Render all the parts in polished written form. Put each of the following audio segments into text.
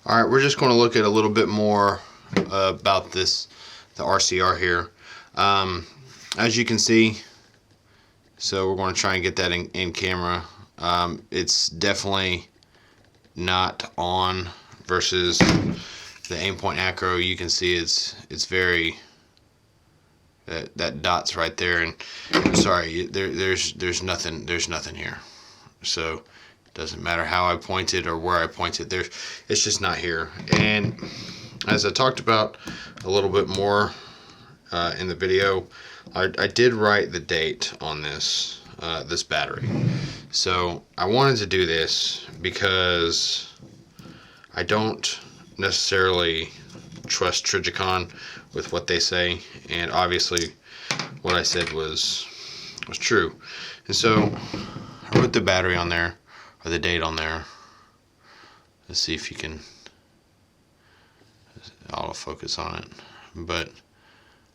All right, we're just going to look at a little bit more about the RCR here. As you can see, so we're going to try and get that in camera. It's definitely not on versus the Aimpoint Acro. You can see it's very that dot's right there, and I'm sorry, there's nothing here. So it doesn't matter how I pointed or where I pointed, it's just not here. And as I talked about a little bit more in the video, I did write the date on this this battery. So I wanted to do this because I don't necessarily trust Trijicon with what they say, and obviously what I said was true. And so I wrote the battery on there, or the date on there. Let's see if you can autofocus on it. But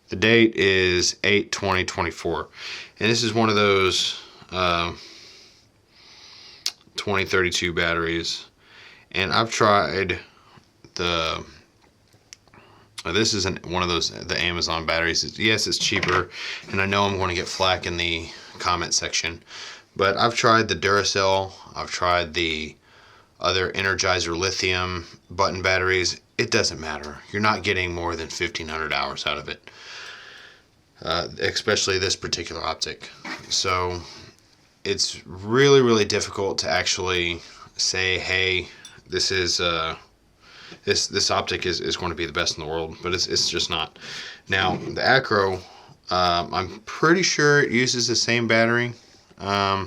the date is 8/20/24, and this is one of those 2032 batteries. And I've tried this isn't one of those the Amazon batteries. Yes, it's cheaper, and I know I'm going to get flack in the comment section, but I've tried the Duracell, I've tried the other Energizer lithium button batteries. It doesn't matter. You're not getting more than 1,500 hours out of it, especially this particular optic. So it's really difficult to actually say, hey, this is this optic is going to be the best in the world, but it's just not. Now the Acro, I'm pretty sure it uses the same battery. I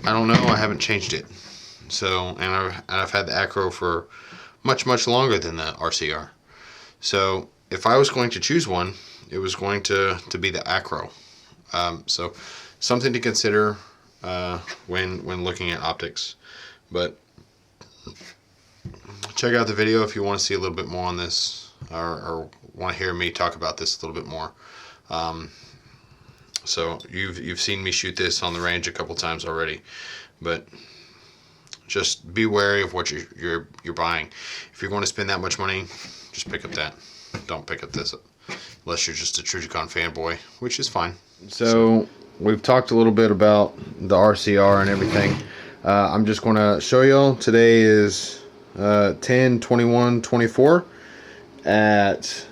don't know, I haven't changed it. So, and I've had the Acro for much longer than the RCR. So if I was going to choose one, it was going to be the Acro. So something to consider when looking at optics. But check out the video if you want to see a little bit more on this, or want to hear me talk about this a little bit more. So you've seen me shoot this on the range a couple times already, but just be wary of what you're buying. If you're going to spend that much money, just pick up that. Don't pick up this unless you're just a Trijicon fanboy, which is fine. So we've talked a little bit about the RCR and everything. I'm just going to show y'all. Today is 10/21/24 at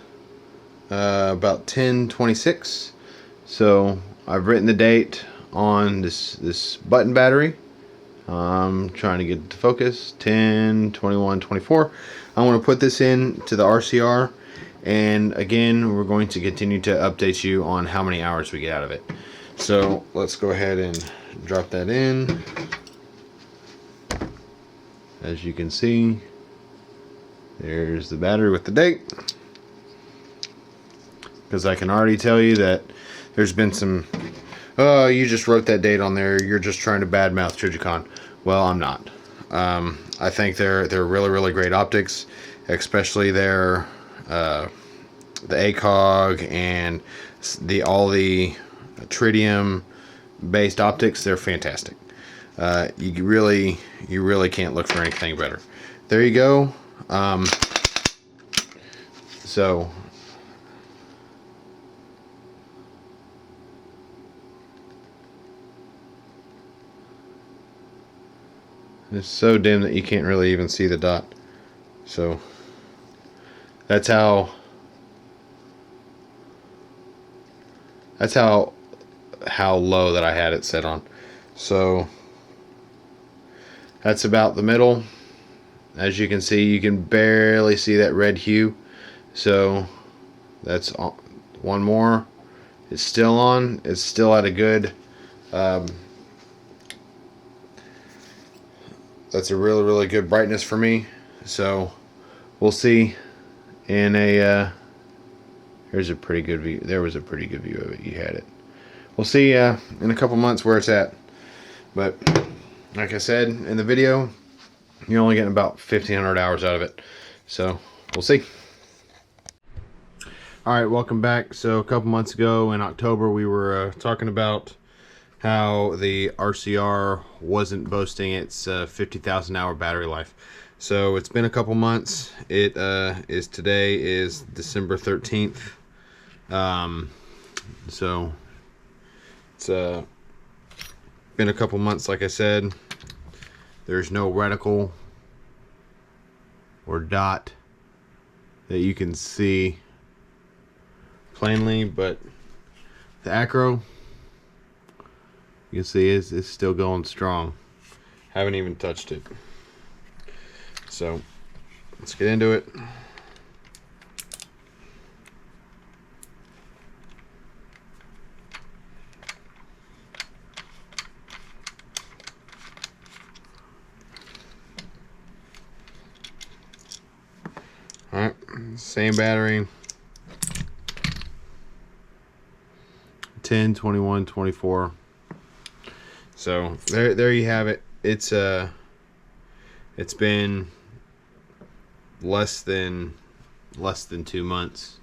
about 10:26. So I've written the date on this button battery. I'm trying to get it to focus. 10/21/24. I want to put this in to the RCR, and again we're going to continue to update you on how many hours we get out of it. So let's go ahead and drop that in. As you can see, there's the battery with the date. Because I can already tell you that there's been some, oh, you just wrote that date on there, you're just trying to badmouth Trijicon. Well, I'm not. I think they're really great optics, especially their the ACOG and all the tritium based optics. They're fantastic. You really can't look for anything better. There you go. So it's so dim that you can't really even see the dot. So that's how low that I had it set on. So that's about the middle. As you can see, you can barely see that red hue. So that's one more. It's still on. It's still at a good that's a really good brightness for me. So we'll see in a here's a pretty good view. There was a pretty good view of it. You had it. We'll see in a couple months where it's at. But like I said in the video, you're only getting about 1,500 hours out of it. So we'll see. Alright, welcome back. So a couple months ago in October, we were talking about how the RCR wasn't boasting its 50,000 hour battery life. So it's been a couple months. It is today is December 13th. So it's been a couple months, like I said. There's no reticle or dot that you can see plainly, but the acro, you can see is still going strong. Haven't even touched it. So let's get into it. Alright, same battery. 10, 21, 24. So there you have it. It's been less than 2 months,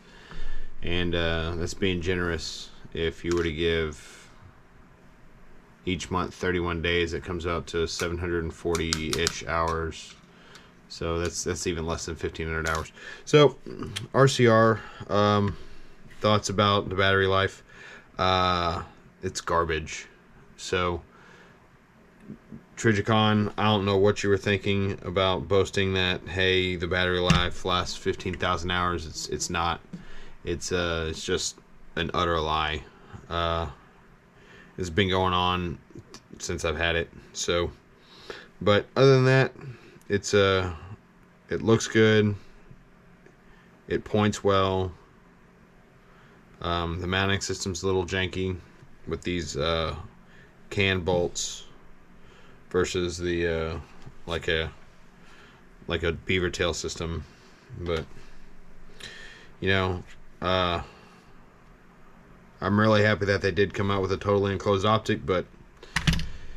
and that's being generous. If you were to give each month 31 days, it comes out to 740-ish hours. So that's even less than 1,500 hours. So RCR, thoughts about the battery life. It's garbage. So Trigicon, I don't know what you were thinking about boasting that, hey, the battery life lasts 15,000 hours. It's not. It's just an utter lie. It's been going on since I've had it. So, but other than that, it looks good. It points well. The mounting system's a little janky with these can bolts versus the like a beaver tail system. But you know, I'm really happy that they did come out with a totally enclosed optic, but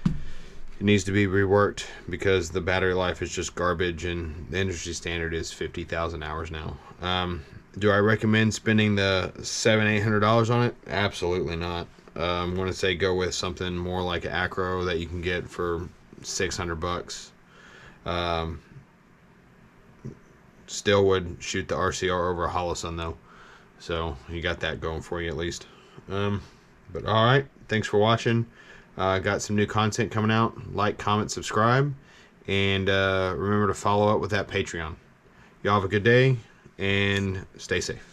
it needs to be reworked because the battery life is just garbage, and the industry standard is 50,000 hours now. Do I recommend spending the $700-800 on it? Absolutely not. I'm going to say go with something more like an Acro that you can get for $600. Still would shoot the RCR over a Holosun though, so you got that going for you at least. But all right, thanks for watching. Got some new content coming out. Like, comment, subscribe, and remember to follow up with that Patreon. Y'all have a good day and stay safe.